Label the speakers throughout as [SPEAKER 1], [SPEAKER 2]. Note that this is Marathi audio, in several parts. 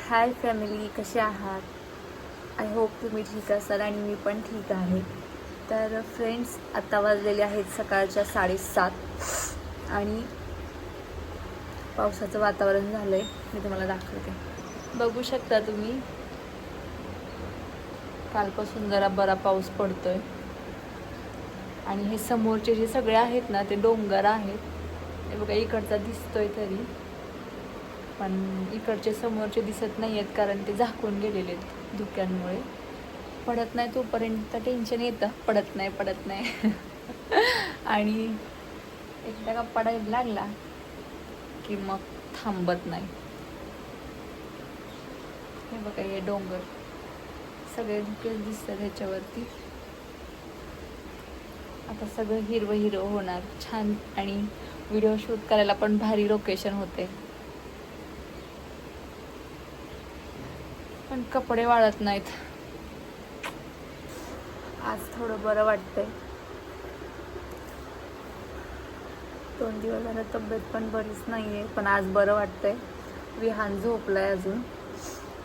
[SPEAKER 1] हाय फॅमिली, कसे आहात? आय होप तुम्ही ठीक असाल आणि मी पण ठीक आहे. तर फ्रेंड्स, आता वाजलेले आहेत सकाळच्या 7:30 आणि पावसाचं वातावरण झालं आहे. मी तुम्हाला दाखवते. बघू शकता तुम्ही, कालपासून जरा बरा पाऊस पडतोय आणि हे समोरचे जे सगळे आहेत ना, ते डोंगर आहेत. हे बघा, इकडचा दिसतोय तरी, पण इकडचे समोरचे दिसत नाही आहेत कारण ते झाकून गेलेले आहेत धुक्यांमुळे. पडत नाही तोपर्यंत टेन्शन येतं, पडत नाही आणि एकदा का पडायला लागला की मग थांबत नाही. हे बघा, हे डोंगर सगळे धुकेच दिसतात ह्याच्यावरती. आता सगळं हिरवं हिरवं होणार छान आणि व्हिडिओ शूट करायला पण भारी लोकेशन होते. पण कपडे वाळत नाहीत. आज थोडं बरं वाटतंय. 2 दिवस झालं तब्येत पण बरीच नाही आहे, पण आज बरं वाटतंय. विहान झोपलाय अजून.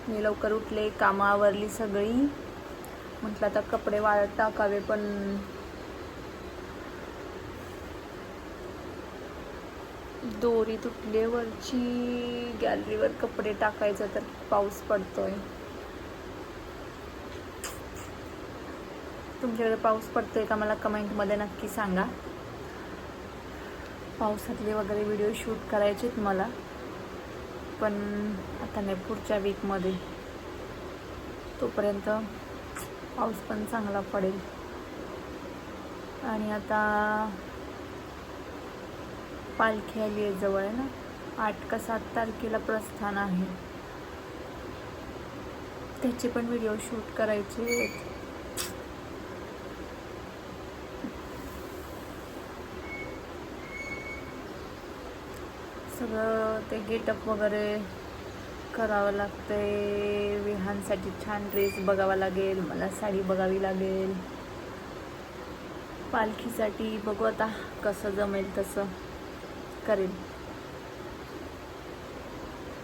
[SPEAKER 1] मी लवकर उठले, कामं आवरली सगळी. म्हटलं आता कपडे वाळत टाकावे, पण दोरी तुटली वरची. गॅलरीवर कपडे टाकायचं तर पाऊस पडतोय. तुमच्याकडे पाऊस पडतोय का? मला कमेंटमध्ये नक्की सांगा. पावसातले वगैरे व्हिडिओ शूट करायचेत मला, पण आता नाही, पुढच्या वीकमध्ये. तोपर्यंत पाऊस पण चांगला पडेल. आणि आता पालखी आली आहे जवळ ना, 8 का 7 तारखेला प्रस्थान आहे. त्याचे पण व्हिडिओ शूट करायचे आहेत. सगळं ते गेटअप वगैरे करावं लागतंय. विहानसाठी छान ड्रेस बघावा लागेल, मला साडी बघावी लागेल. पालखीसाठी बघू आता कसं जमेल तसं करेल.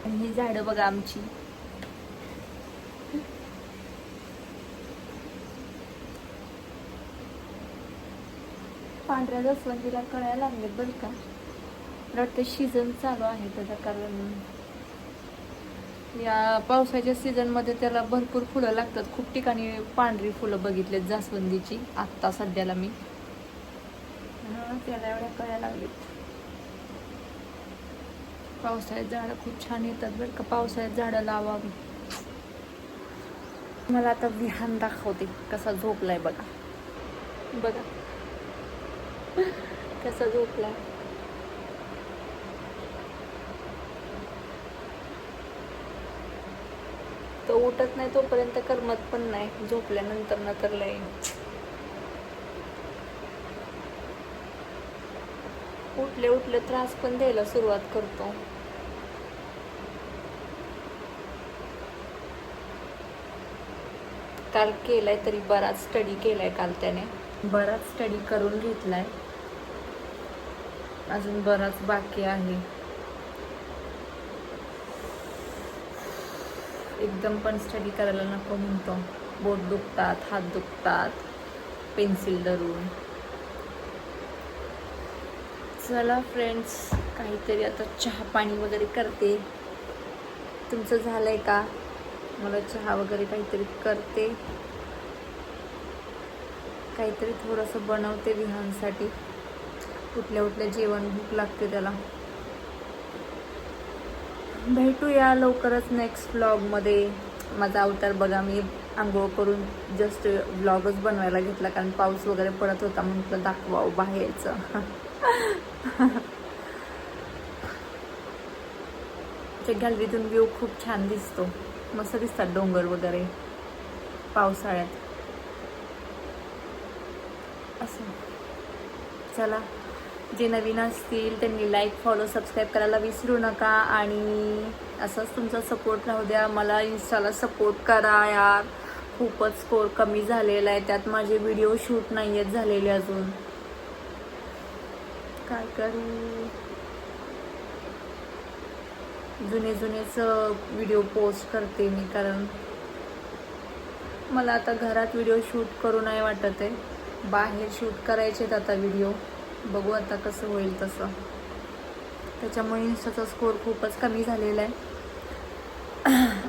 [SPEAKER 1] आणि ही झाडं बघा आमची. पांढऱ्या जास्वंदीला कळ्या लागलेत बरं का. वाटतं सीझन चालू आहे त्याचा, कारण या पावसाच्या सीझनमध्ये त्याला भरपूर फुलं लागतात. खूप ठिकाणी पांढरी फुलं बघितलेत जास्वंदीची आत्ता सध्याला मी. त्याला एवढ्या कळ्या लागलेत. पावसाळ्यात झाडं खूप छान येतात बरं का. पावसाळ्यात झाडं लावावी. मला आता विहान दाखवते कसा झोपलाय बघा. बघा कसा झोपलाय. तो उठत नाही तोपर्यंत करमत पण नाही, झोपल्यानंतर ना तर लय. उठले उठले त्रास पण द्यायला सुरुवात करतो. काल केलाय तरी बराच स्टडी केलाय काल त्याने. बराच स्टडी करून घेतलाय, अजून बराच बाकी आहे. एकदम पण स्टडी करायला नको म्हणतो. बोट दुखतात, हात दुखतात पेन्सिल धरून. चला फ्रेंड्स, काहीतरी आता चहा पाणी वगैरे करते. तुमचं झालंय का? मला चहा वगैरे काहीतरी करते, काहीतरी थोडंसं बनवते विहानसाठी. उठल्या उठल्या जेवण भूक लागते त्याला. भेटूया लवकरच नेक्स्ट व्लॉगमध्ये. माझा अवतार बघा, मी आंघोळ करून जस्ट व्लॉगच बनवायला घेतला, कारण पाऊस वगैरे पडत होता. म्हटलं दाखवावं बाहेरचं. त्या गॅलरीतून व्ह्यू खूप छान दिसतो. मस्त दिसतात डोंगर वगैरे पावसाळ्यात असं. चला, जे नवीन असतील त्यांनी लाईक, फॉलो, सबस्क्राईब करायला विसरू नका. आणि असंच तुमचा सपोर्ट राहू द्या. मला इन्स्टाला सपोर्ट करा यार. खूपच स्कोर कमी झालेला आहे, त्यात माझे व्हिडिओ शूट नाही आहेत झालेले अजून. काय करू? जुनेच व्हिडिओ पोस्ट करते मी, कारण मला आता घरात व्हिडिओ शूट करू नाही वाटत आहे. बाहेर शूट करायचे आहेत आता व्हिडिओ. बघू आता कसं होईल तसं. त्याच्यामुळे इंस्टाचा स्कोर खूपच कमी झालेला आहे.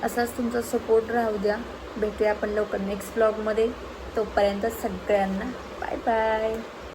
[SPEAKER 1] असाच तुमचा सपोर्ट राहू द्या. भेटूया आपण लवकर नेक्स्ट ब्लॉगमध्ये. तोपर्यंत सगळ्यांना बाय बाय.